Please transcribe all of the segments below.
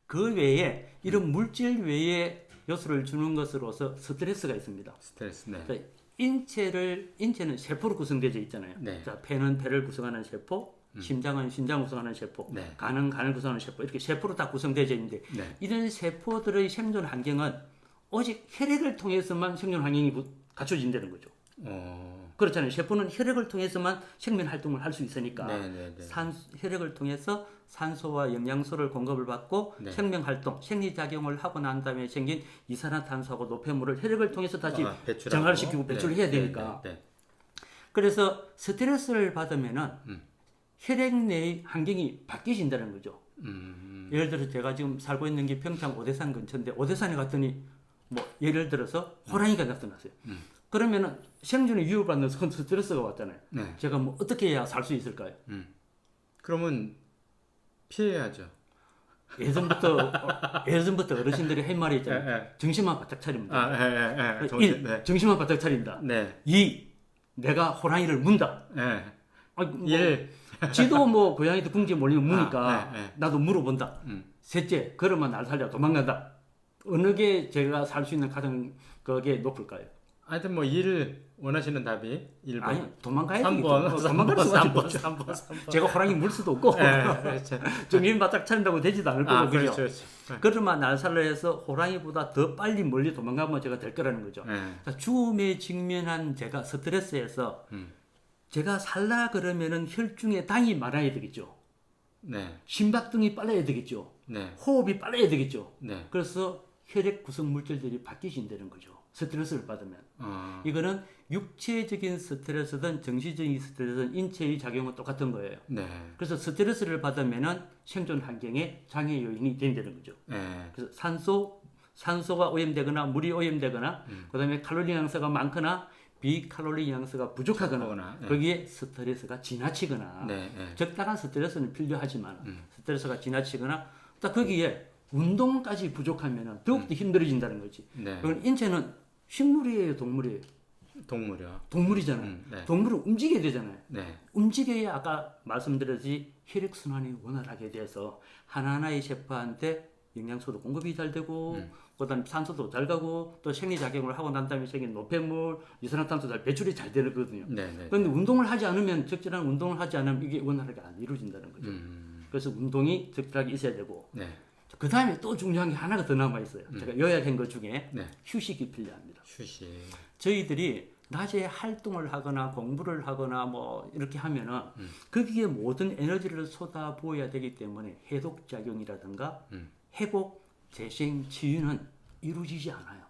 그 외에 이런 물질 외에 요소를 주는 것으로서 스트레스가 있습니다. 스트레스. 네. 자, 인체는 세포로 구성되어 있잖아요. 네. 자, 폐는 폐를 구성하는 세포, 심장은 심장 구성하는 세포, 네. 간은 간을 구성하는 세포, 이렇게 세포로 다 구성되어 있는데 네. 이런 세포들의 생존 환경은 오직 혈액을 통해서만 생존 환경이 갖춰진다는 거죠. 그렇잖아요. 세포는 혈액을 통해서만 생명 활동을 할 수 있으니까 혈액을 통해서 산소와 영양소를 공급을 받고 네. 생명 활동, 생리작용을 하고 난 다음에 생긴 이산화탄소하고 노폐물을 혈액을 통해서 다시 정화시키고 배출해야 되니까. 그래서 스트레스를 받으면은 혈액 내의 환경이 바뀌어진다는 거죠. 예를 들어 제가 지금 살고 있는 게 평창 오대산 근처인데 오대산에 갔더니 뭐 예를 들어서 호랑이가 나타났어요. 그러면은 생존에 위협을 받는 스트레스가 왔잖아요. 네. 제가 뭐 어떻게 해야 살 수 있을까요? 그러면 피해야죠. 예전부터 어르신들이 한 말이 있잖아요. 정신만 바짝 차리면 돼. 1. 정신만 바짝 차린다. 네. 2. 내가 호랑이를 문다. 네. 뭐, 지도 뭐 고양이도 궁지에 몰리면 무니까 나도 물어본다. 셋째, 그러면 날 살려 도망간다. 어느 게 제가 살 수 있는 가장 그게 높을까요? 하여튼 뭐 1 원하시는 답이 1번. 아니, 도망가야 3번. 도망갈 수가 없죠. 3번. 제가 호랑이 물 수도 없고 그렇죠. 정신 바짝 차린다고 되지도 않을 거고 그죠? 그렇죠. 그러면 날 살려 해서 호랑이보다 더 빨리 멀리 도망가면 제가 될 거라는 거죠. 자, 죽음에 직면한 제가 스트레스에서 제가 살라 그러면은 혈중에 당이 많아야 되겠죠. 네. 심박등이 빨라야 되겠죠. 네. 호흡이 빨라야 되겠죠. 네. 그래서 혈액 구성 물질들이 바뀌신다는 거죠. 스트레스를 받으면. 이거는 육체적인 스트레스든 정신적인 스트레스든 인체의 작용은 똑같은 거예요. 네. 그래서 스트레스를 받으면은 생존 환경에 장애 요인이 된다는 거죠. 네. 그래서 산소가 오염되거나 물이 오염되거나 그다음에 칼로리 영양소가 많거나 비칼로리 영양소가 부족하거나 거기에 스트레스가 지나치거나 적당한 스트레스는 필요하지만 스트레스가 지나치거나 딱 거기에 운동까지 부족하면 더욱더 힘들어진다는 거지. 그건 인체는 식물이에요, 동물이에요? 동물이요. 동물이잖아요. 동물은 움직여야 되잖아요. 네. 움직여야 아까 말씀드렸듯이 혈액순환이 원활하게 돼서 하나하나의 세포한테 영양소도 공급이 잘 되고 그다음에 산소도 잘 가고 또 생리작용을 하고 난 다음에 생긴 노폐물, 이산화탄소 잘 배출이 잘 되거든요. 그런데 운동을 하지 않으면 적절한 운동을 하지 않으면 이게 원활하게 안 이루어진다는 거죠. 그래서 운동이 적절하게 있어야 되고 그 다음에 또 중요한 게 하나가 더 남아 있어요. 제가 요약한 것 중에 휴식이 필요합니다. 휴식. 저희들이 낮에 활동을 하거나 공부를 하거나 뭐 이렇게 하면은 거기에 모든 에너지를 쏟아 부어야 되기 때문에 해독 작용이라든가 회복, 재생, 치유는 이루어지지 않아요.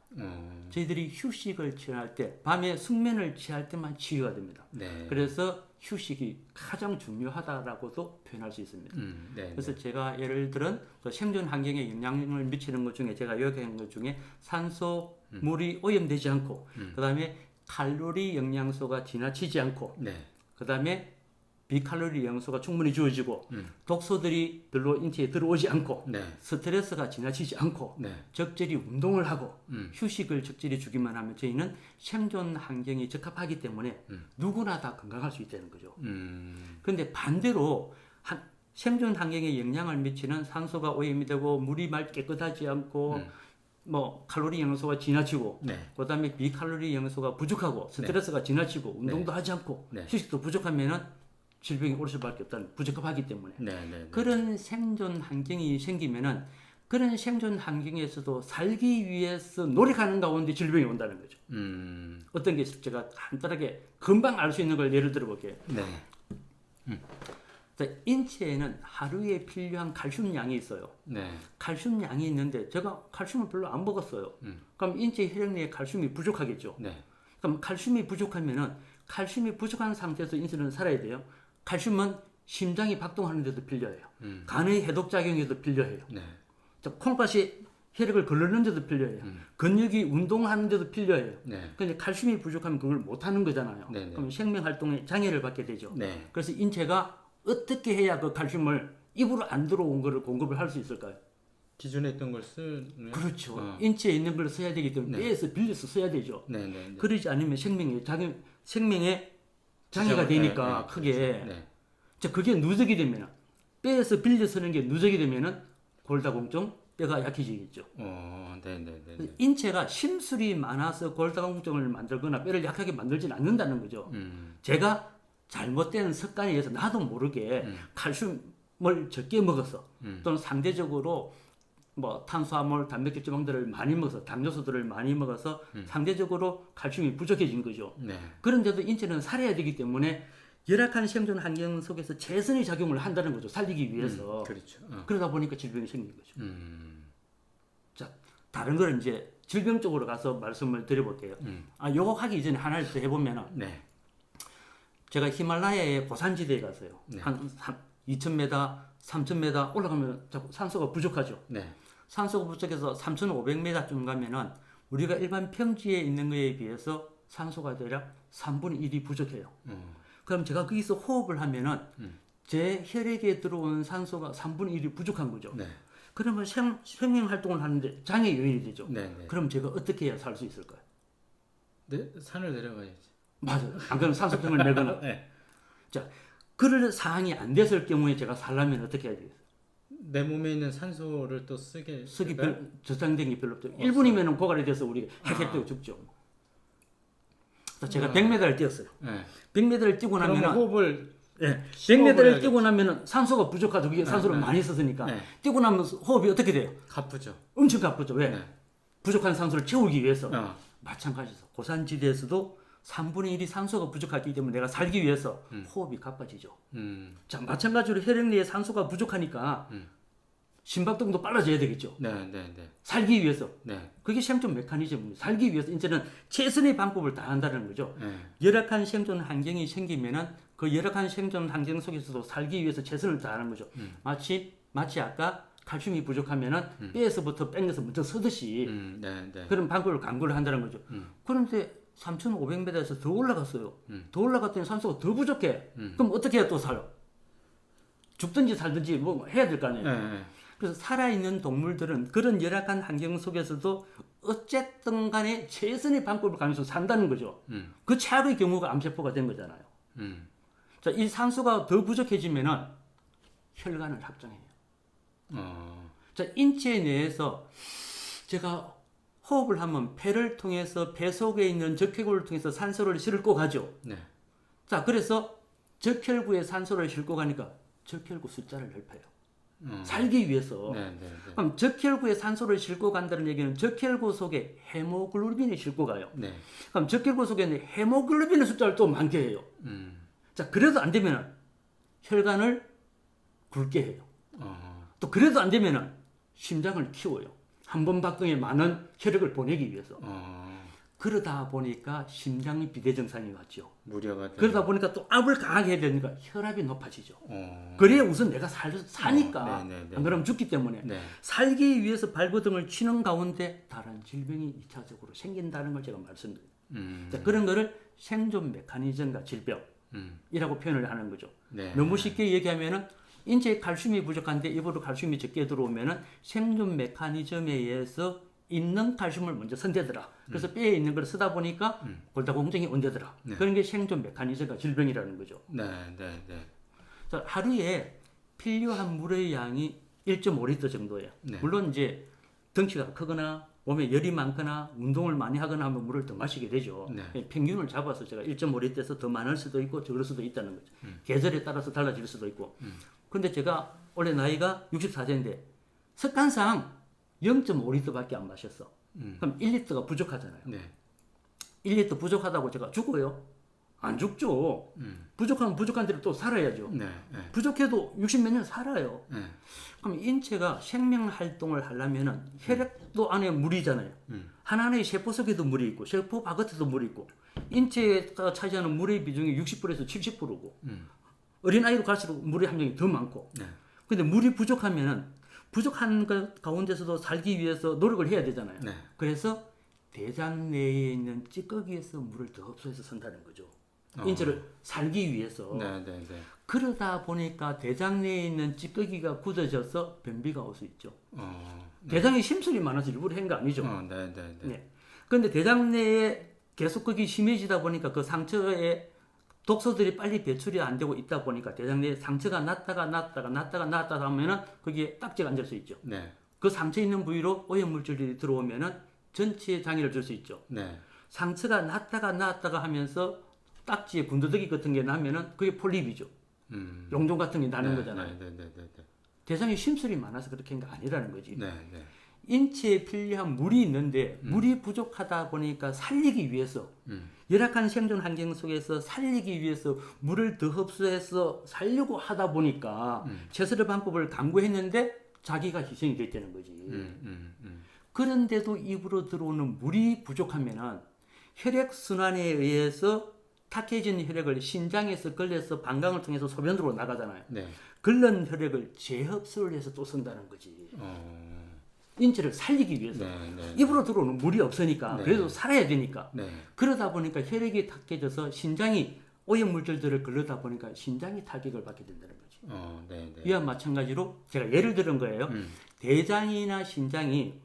저희들이 휴식을 취할 때 밤에 숙면을 취할 때만 치유가 됩니다. 그래서 휴식이 가장 중요하다라고도 표현할 수 있습니다. 그래서 제가 예를 들은 그 생존 환경에 영향을 미치는 것 중에 제가 요약한 것 중에 산소, 물이 오염되지 않고 그다음에 칼로리 영양소가 지나치지 않고 그다음에 비칼로리 영양소가 충분히 주어지고 독소들이 별로 인체에 들어오지 않고 스트레스가 지나치지 않고 적절히 운동을 하고 휴식을 적절히 주기만 하면 저희는 생존 환경이 적합하기 때문에 누구나 다 건강할 수 있다는 거죠. 그런데 반대로 생존 환경에 영향을 미치는 산소가 오염이 되고 물이 깨끗하지 않고 뭐 칼로리 영양소가 지나치고 그다음에 비칼로리 영양소가 부족하고 스트레스가 지나치고 운동도 하지 않고 휴식도 부족하면은 질병이 올 수밖에 없다는 부적합하기 때문에 그런 생존 환경이 생기면은 그런 생존 환경에서도 살기 위해서 노력하는 가운데 질병이 온다는 거죠. 어떤 게 제가 간단하게 금방 알 수 있는 걸 예를 들어 볼게요. 인체에는 하루에 필요한 칼슘 양이 있어요. 칼슘 양이 있는데 제가 칼슘을 별로 안 먹었어요. 그럼 인체 혈액 내에 칼슘이 부족하겠죠. 그럼 칼슘이 부족하면은 칼슘이 부족한 상태에서 인체는 살아야 돼요. 칼슘은 심장이 박동하는 데도 필요해요. 간의 해독 작용에도 필요해요. 콩팥이 혈액을 걸르는 데도 필요해요. 근육이 운동하는 데도 필요해요. 그런데 칼슘이 부족하면 그걸 못 하는 거잖아요. 그럼 생명 활동에 장애를 받게 되죠. 그래서 인체가 어떻게 해야 그 칼슘을 입으로 안 들어온 거를 공급을 할 수 있을까요? 기존에 있던 걸 쓰는. 그렇죠. 인체에 있는 걸 써야 되기 때문에 뇌에서 빌려서 써야 되죠. 그러지 않으면 생명에 장애가 되니까 크게. 자, 그게 누적이 되면 뼈에서 빌려 쓰는 게 누적이 되면은 골다공증, 뼈가 약해지겠죠. 네, 네, 네, 네. 인체가 심술이 많아서 골다공증을 만들거나 뼈를 약하게 만들지는 않는다는 거죠. 제가 잘못된 습관에 의해서 나도 모르게 칼슘을 적게 먹어서 또는 상대적으로 뭐 탄수화물, 단백질, 지방들을 많이 먹어서 당뇨소들을 많이 먹어서 상대적으로 칼슘이 부족해진 거죠. 네. 그런데도 인체는 살아야 되기 때문에 열악한 생존 환경 속에서 최선의 작용을 한다는 거죠. 살리기 위해서. 그렇죠. 그러다 보니까 질병이 생긴 거죠. 자, 다른 걸 이제 질병 쪽으로 가서 말씀을 드려볼게요. 요거 하기 이전에 하나를 더 해보면은 네. 제가 히말라야의 고산지대에 갔어요. 네. 한 2,000m, 3,000m 올라가면 자꾸 산소가 부족하죠. 네. 산소가 부족해서 3,500m쯤 가면은 우리가 일반 평지에 있는 거에 비해서 산소가 대략 3분의 1이 부족해요. 그럼 제가 거기서 호흡을 하면은 제 혈액에 들어온 산소가 3분의 1이 부족한 거죠. 네. 그러면 생명 활동을 하는데 장애 요인이 되죠. 네, 네. 그럼 제가 어떻게 해야 살 수 있을까요? 네, 산을 내려가야지. 맞아요. 안 그러면 산소병을 내거나. 네. 자, 그럴 사항이 안 됐을 경우에 제가 살려면 어떻게 해야 되겠어요? 내 몸에 있는 산소를 또 쓰기 저장된 게 별로 없죠. 1분이면 고갈이 돼서 우리가 핵핵되고 죽죠. 제가 100m를 뛰었어요. 네. 100m를 뛰고 그러면 나면 호흡을 100m를 뛰고 나면 산소가 부족하죠. 그게 산소를 많이 썼으니까. 네. 뛰고 나면 호흡이 어떻게 돼요? 가쁘죠. 엄청 가쁘죠. 왜? 네. 부족한 산소를 채우기 위해서. 어. 마찬가지죠. 고산지대에서도 3분의 1이 산소가 부족하기 때문에 내가 살기 위해서 호흡이 가빠지죠. 자, 마찬가지로 혈액 내에 산소가 부족하니까 심박동도 빨라져야 되겠죠. 네, 네, 네. 살기 위해서. 네. 그게 생존 메커니즘입니다. 살기 위해서 이제는 최선의 방법을 다 한다는 거죠. 네. 열악한 생존 환경이 생기면은 그 열악한 생존 환경 속에서도 살기 위해서 최선을 다하는 거죠. 마치 아까 칼슘이 부족하면은 뼈에서부터 뺑겨서 먼저 서듯이 네, 네. 그런 방법을 강구를 한다는 거죠. 그런데 3,500m에서 더 올라갔어요. 더 올라갔더니 산소가 더 부족해. 그럼 어떻게 해야 또 살아? 죽든지 살든지 뭐 해야 될 거 아니에요. 네. 그래서 살아있는 동물들은 그런 열악한 환경 속에서도 어쨌든 간에 최선의 방법을 가면서 산다는 거죠. 그 최악의 경우가 암세포가 된 거잖아요. 자, 이 산소가 더 부족해지면은 혈관을 확장해요. 자, 인체 내에서 제가 호흡을 하면 폐를 통해서 폐 속에 있는 적혈구를 통해서 산소를 싣고 가죠. 네. 자, 그래서 적혈구에 산소를 싣고 가니까 적혈구 숫자를 넓혀요. 살기 위해서. 네, 네, 네. 그럼 적혈구에 산소를 싣고 간다는 얘기는 적혈구 속에 헤모글로빈이 싣고 가요. 네. 그럼 적혈구 속에 있는 헤모글로빈의 숫자를 또 많게 해요. 자, 그래도 안 되면 혈관을 굵게 해요. 또 그래도 안 되면 심장을 키워요. 한 번 박동에 많은 혈액을 보내기 위해서. 그러다 보니까 심장이 비대정상이 왔죠. 무리가 그러다 보니까 또 압을 강하게 해야 되니까 혈압이 높아지죠. 그래야 우선 내가 사니까. 네, 네, 네. 안 그러면 죽기 때문에. 네. 살기 위해서 발버둥을 치는 가운데 다른 질병이 2차적으로 생긴다는 걸 제가 말씀드립니다. 자, 그런 거를 생존 메커니즘과 질병이라고 표현을 하는 거죠. 네. 너무 쉽게 얘기하면은 인체에 칼슘이 부족한데 입으로 칼슘이 적게 들어오면은 생존 메커니즘에 의해서 있는 칼슘을 먼저 선대더라. 그래서 뼈에 있는 걸 쓰다 보니까 골다공증이 온대더라. 네. 그런 게 생존 메커니즘과 질병이라는 거죠. 네, 네, 네. 자, 하루에 필요한 물의 양이 1.5리터 정도예요. 네. 물론 이제 덩치가 크거나 몸에 열이 많거나 운동을 많이 하거나 하면 물을 더 마시게 되죠. 네. 평균을 잡아서 제가 1.5리터에서 더 많을 수도 있고 적을 수도 있다는 거죠. 계절에 따라서 달라질 수도 있고. 근데 제가 원래 나이가 64세인데 습관상 0.5리터밖에 안 마셨어. 그럼 1리터가 부족하잖아요. 네. 1리터 부족하다고 제가 죽어요? 안 죽죠. 부족하면 부족한 대로 또 살아야죠. 네. 네. 부족해도 60몇 년 살아요. 네. 그럼 인체가 생명 활동을 하려면은 혈액도 안에 물이잖아요. 하나하나의 세포 속에도 물이 있고 세포 바깥에도 물이 있고 인체가 차지하는 물의 비중이 60%에서 70%고 어린아이로 갈수록 물의 함량이 더 많고 네. 근데 물이 부족하면은 부족한 것 가운데서도 살기 위해서 노력을 해야 되잖아요. 네. 그래서 대장 내에 있는 찌꺼기에서 물을 더 흡수해서 산다는 거죠. 인체를 살기 위해서. 네, 네, 네. 그러다 보니까 대장 내에 있는 찌꺼기가 굳어져서 변비가 올 수 있죠. 네. 대장에 심술이 많아서 일부러 한 거 아니죠. 네, 네, 네. 네. 그런데 대장 내에 계속 그게 심해지다 보니까 그 상처에 독소들이 빨리 배출이 안 되고 있다 보니까 대장 내에 상처가 났다가 하면은 거기에 딱지가 앉을 수 있죠. 네. 그 상처 있는 부위로 오염물질이 들어오면은 전체에 장애를 줄 수 있죠. 네. 상처가 났다가 나았다가 하면서 딱지에 군더더기 같은 게 나면은 그게 폴립이죠. 용종 같은 게 나는 거잖아요. 네, 네, 네, 네, 네. 대상에 심술이 많아서 그렇게 한 게 아니라는 거지. 네, 네. 인체에 필요한 물이 있는데 물이 부족하다 보니까 살리기 위해서 열악한 생존 환경 속에서 살리기 위해서 물을 더 흡수해서 살려고 하다 보니까 최선의 방법을 강구했는데 자기가 희생이 됐다는 거지. 그런데도 입으로 들어오는 물이 부족하면은 혈액 순환에 의해서 탁해진 혈액을 신장에서 걸려서 방광을 통해서 소변으로 나가잖아요. 네. 걸른 혈액을 재흡수를 해서 또 쓴다는 거지. 인체를 살리기 위해서. 네, 네. 입으로 들어오는 물이 없으니까 네. 그래도 살아야 되니까. 네. 그러다 보니까 혈액이 탁해져서 신장이 오염 물질들을 걸르다 보니까 신장이 타격을 받게 된다는 거지. 네, 네. 이와 마찬가지로 제가 예를 들은 거예요. 대장이나 신장이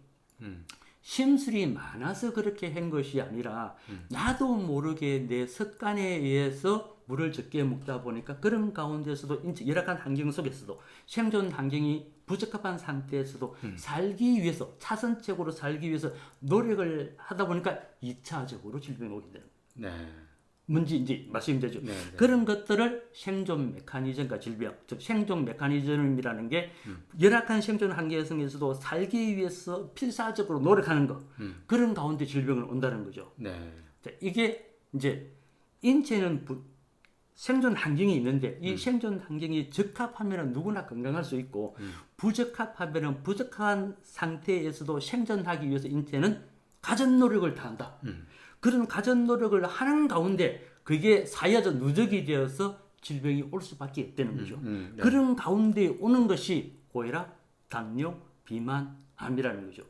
심술이 많아서 그렇게 한 것이 아니라 나도 모르게 내 습관에 의해서 물을 적게 먹다 보니까 그런 가운데서도 인체 열악한 환경 속에서도 생존 환경이 부적합한 상태에서도 살기 위해서 차선책으로 살기 위해서 노력을 하다 보니까 2차적으로 질병이 오게 되는 거예요. 네. 뭔지 이제 말씀되죠. 네, 네. 그런 것들을 생존 메커니즘과 질병, 즉 생존 메커니즘이라는 게 열악한 생존 환경에서도 살기 위해서 필사적으로 노력하는 것, 그런 가운데 질병을 온다는 거죠. 네. 자, 이게 이제 인체는 생존 환경이 있는데 이 생존 환경이 적합하면 누구나 건강할 수 있고 부적합하면 부적합한 상태에서도 생존하기 위해서 인체는 가전 노력을 다한다. 그런 가전 노력을 하는 가운데 그게 사회적 누적이 되어서 질병이 올 수밖에 없다는 거죠. 네. 그런 가운데 오는 것이 고혈압, 당뇨, 비만, 암이라는 거죠.